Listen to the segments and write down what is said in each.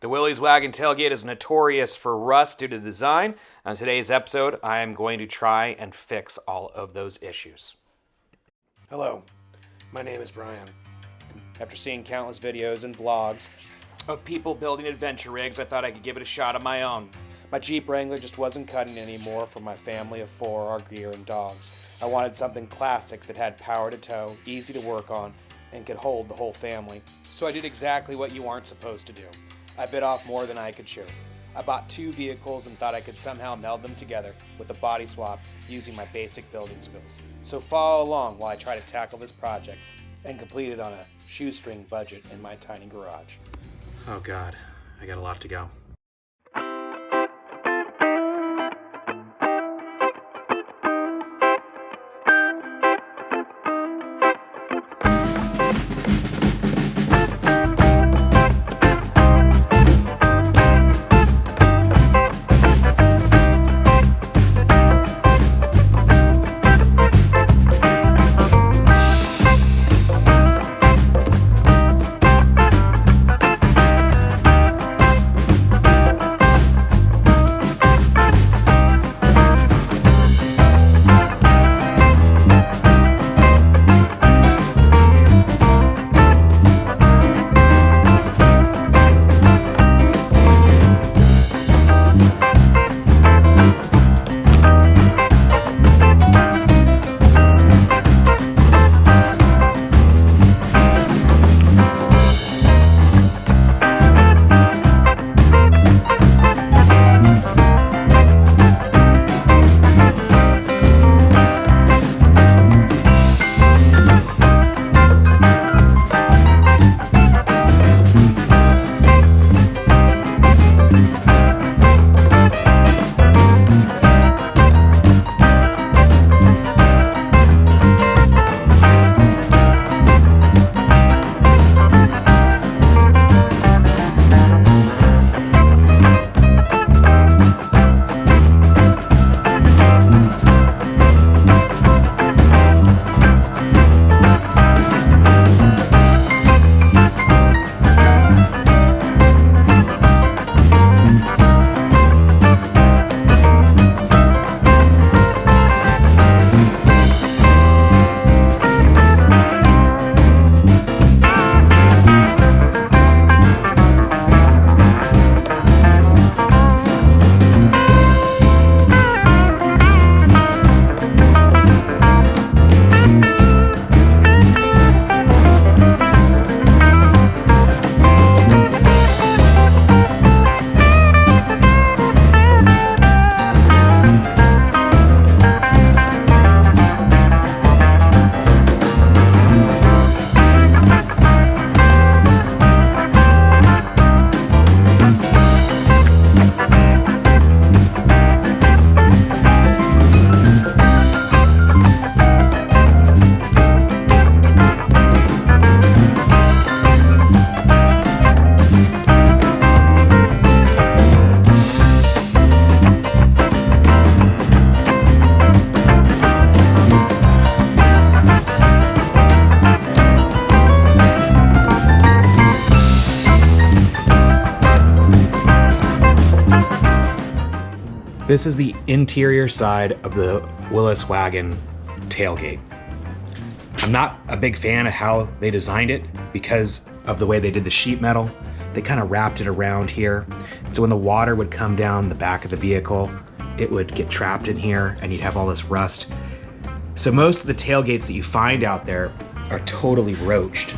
The Willys Wagon tailgate is notorious for rust due to the design. On today's episode, I am going to try and fix all of those issues. Hello, my name is Brian. After seeing countless videos and blogs of people building adventure rigs, I thought I could give it a shot on my own. My Jeep Wrangler just wasn't cutting anymore for my family of 4, our gear, and dogs. I wanted something classic that had power to tow, easy to work on, and could hold the whole family. So I did exactly what you aren't supposed to do. I bit off more than I could chew. I bought 2 vehicles and thought I could somehow meld them together with a body swap using my basic building skills. So follow along while I try to tackle this project and complete it on a shoestring budget in my tiny garage. Oh God, I got a lot to go. This is the interior side of the Willys Wagon tailgate. I'm not a big fan of how they designed it because of the way they did the sheet metal. They kind of wrapped it around here. So when the water would come down the back of the vehicle, it would get trapped in here and you'd have all this rust. So most of the tailgates that you find out there are totally roached.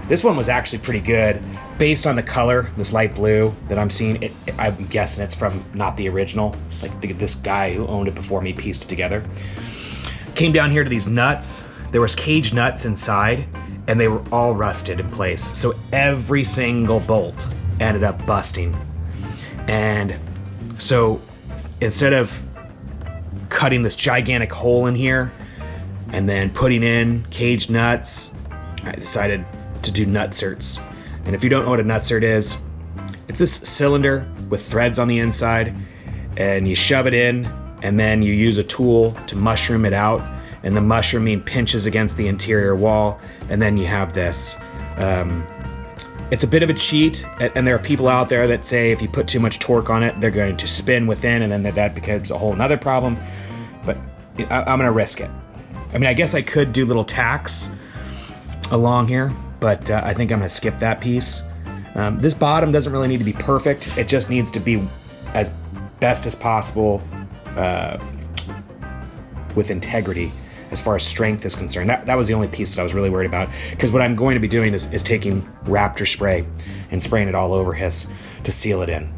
This one was actually pretty good. Based on the color, this light blue that I'm seeing, I'm guessing it's from not the original. Like this guy who owned it before me pieced it together. Came down here to these nuts. There was cage nuts inside and they were all rusted in place. So every single bolt ended up busting. And so instead of cutting this gigantic hole in here and then putting in cage nuts, I decided to do nutserts. And if you don't know what a nutsert is, it's this cylinder with threads on the inside, and you shove it in, and then you use a tool to mushroom it out, and the mushrooming pinches against the interior wall, and then you have this. It's a bit of a cheat, and there are people out there that say if you put too much torque on it, they're going to spin within, and then that becomes a whole nother problem. But I'm going to risk it. I mean, I guess I could do little tacks along here, but I think I'm going to skip that piece. This bottom doesn't really need to be perfect. It just needs to be as best as possible with integrity as far as strength is concerned. That was the only piece that I was really worried about, because what I'm going to be doing is taking Raptor spray and spraying it all over his to seal it in.